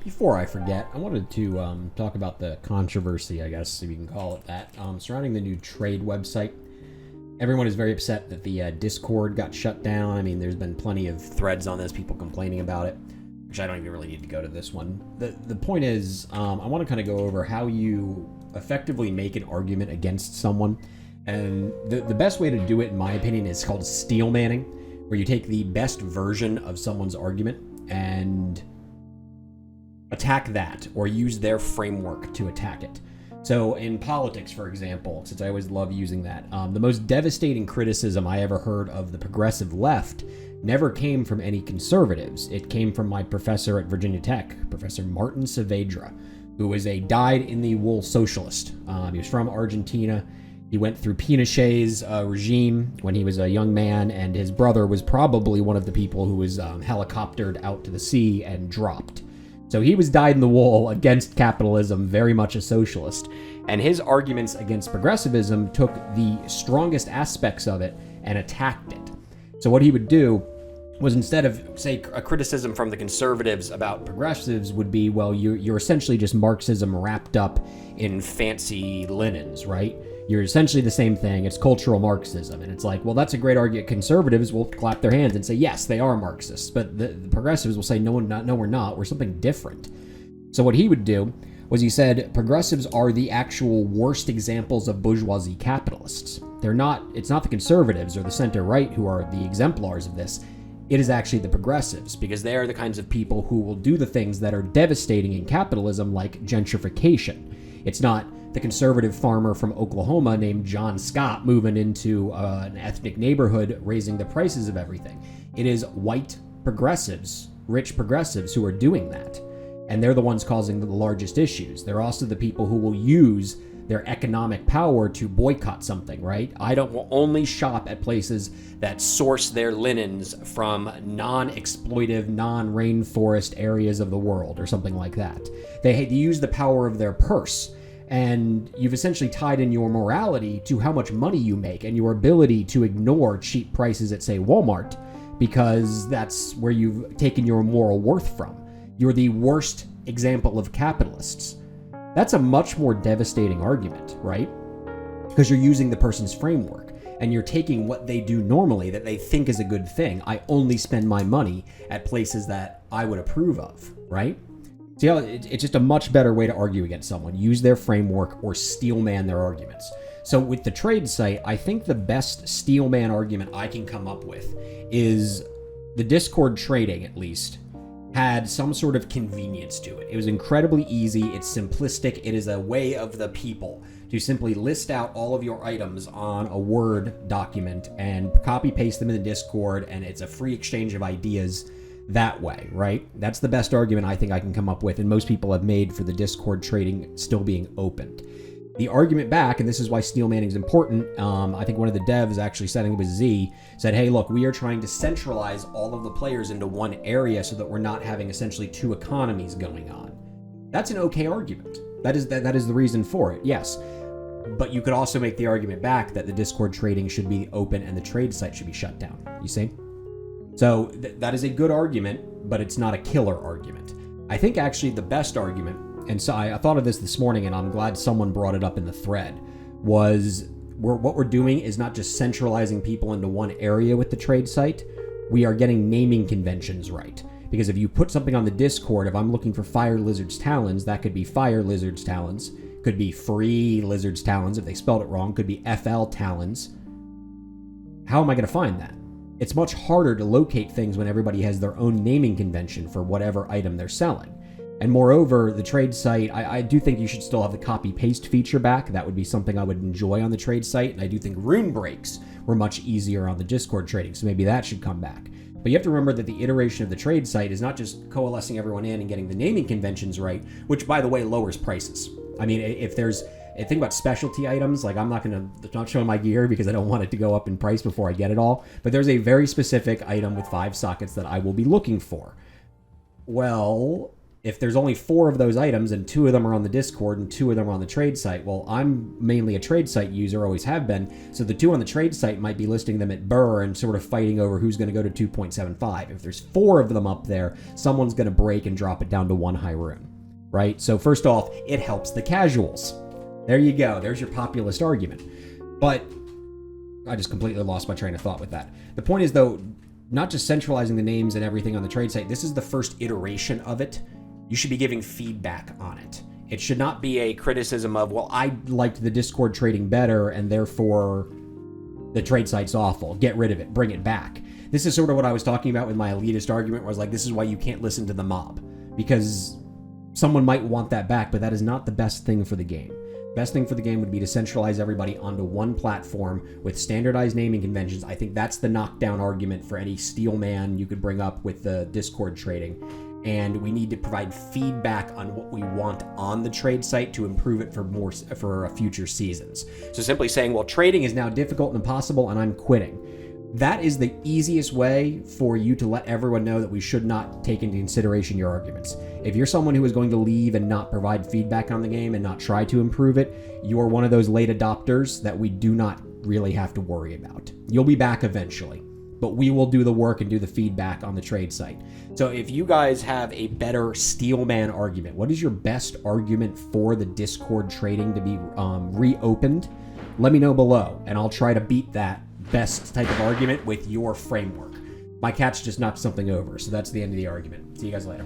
Before I forget, I wanted to talk about the controversy, I guess, if you can call it that, surrounding the new trade website. Everyone is very upset that the Discord got shut down. I mean, there's been plenty of threads on this, people complaining about it, which I don't even really need to go to this one. The point is, I want to kind of go over how you effectively make an argument against someone. And the best way to do it, in my opinion, is called steelmanning, where you take the best version of someone's argument and attack that, or use their framework to attack it. So in politics, for example, since I always love using that, the most devastating criticism I ever heard of the progressive left never came from any conservatives. It came from my professor at Virginia Tech, Professor Martin Saavedra, who was a dyed-in-the-wool socialist. He was from Argentina. He went through Pinochet's regime when he was a young man, and his brother was probably one of the people who was helicoptered out to the sea and dropped. So he was dyed in the wool against capitalism, very much a socialist. And his arguments against progressivism took the strongest aspects of it and attacked it. So what he would do was, instead of, say, a criticism from the conservatives about progressives would be, well, you're essentially just Marxism wrapped up in fancy linens, right? You're essentially the same thing. It's cultural Marxism. And it's like, well, that's a great argument. Conservatives will clap their hands and say, yes, they are Marxists. But the progressives will say, no, we're not. We're something different. So what he would do was, he said, progressives are the actual worst examples of bourgeoisie capitalists. It's not the conservatives or the center-right who are the exemplars of this. It is actually the progressives, because they are the kinds of people who will do the things that are devastating in capitalism, like gentrification. It's not the conservative farmer from Oklahoma named John Scott moving into an ethnic neighborhood, raising the prices of everything. It is white progressives, rich progressives, who are doing that. And they're the ones causing the largest issues. They're also the people who will use their economic power to boycott something, right? Will only shop at places that source their linens from non-exploitive, non-rainforest areas of the world, or something like that. They use the power of their purse. And you've essentially tied in your morality to how much money you make and your ability to ignore cheap prices at, say, Walmart, because that's where you've taken your moral worth from. You're the worst example of capitalists. That's a much more devastating argument, right? Because you're using the person's framework and you're taking what they do normally that they think is a good thing. I only spend my money at places that I would approve of, right? See how it's just a much better way to argue against someone. Use their framework or steelman their arguments. So with the trade site, I think the best steelman argument I can come up with is the Discord trading, at least, had some sort of convenience to it. It was incredibly easy. It's simplistic. It is a way of the people to simply list out all of your items on a Word document and copy paste them in the Discord, and it's a free exchange of ideas that way, right? That's the best argument I think I can come up with, and most people have made for the Discord trading still being opened. The argument back, and this is why steelmanning is important, I think one of the devs, actually setting with Z, said, hey, look, we are trying to centralize all of the players into one area so that we're not having essentially two economies going on. That's an okay argument. That is the reason for it, yes. But you could also make the argument back that the Discord trading should be open and the trade site should be shut down, you see? So that is a good argument, but it's not a killer argument. I think actually the best argument, and so I thought of this morning, and I'm glad someone brought it up in the thread, was what we're doing is not just centralizing people into one area with the trade site. We are getting naming conventions right. Because if you put something on the Discord, if I'm looking for Fire Lizard's Talons, that could be Fire Lizard's Talons, could be Free Lizard's Talons if they spelled it wrong, could be FL Talons. How am I going to find that? It's much harder to locate things when everybody has their own naming convention for whatever item they're selling. And moreover, the trade site, I do think you should still have the copy-paste feature back. That would be something I would enjoy on the trade site. And I do think rune breaks were much easier on the Discord trading, so maybe that should come back. But you have to remember that the iteration of the trade site is not just coalescing everyone in and getting the naming conventions right, which, by the way, lowers prices. I mean, if there's... Think about specialty items, like I'm not showing my gear because I don't want it to go up in price before I get it all, but there's a very specific item with 5 sockets that I will be looking for. Well, if there's only 4 of those items and 2 of them are on the Discord and 2 of them are on the trade site, well, I'm mainly a trade site user, always have been, so the 2 on the trade site might be listing them at Burr and sort of fighting over who's going to go to 2.75. If there's 4 of them up there, someone's going to break and drop it down to 1 high rune, right? So first off, it helps the casuals. There you go. There's your populist argument. But I just completely lost my train of thought with that. The point is, though, not just centralizing the names and everything on the trade site. This is the first iteration of it. You should be giving feedback on it. It should not be a criticism of, well, I liked the Discord trading better and therefore the trade site's awful. Get rid of it. Bring it back. This is sort of what I was talking about with my elitist argument, where I was like, this is why you can't listen to the mob. Because someone might want that back, but that is not the best thing for the game. Best thing for the game would be to centralize everybody onto one platform with standardized naming conventions. I think that's the knockdown argument for any steelman you could bring up with the Discord trading. And we need to provide feedback on what we want on the trade site to improve it for future seasons. So simply saying, well, trading is now difficult and impossible and I'm quitting. That is the easiest way for you to let everyone know that we should not take into consideration your arguments. If you're someone who is going to leave and not provide feedback on the game and not try to improve it, you are one of those late adopters that we do not really have to worry about. You'll be back eventually, but we will do the work and do the feedback on the trade site. So if you guys have a better steelman argument, what is your best argument for the Discord trading to be reopened? Let me know below, and I'll try to beat that best type of argument with your framework. My cat's just knocked something over, so that's the end of the argument. See you guys later.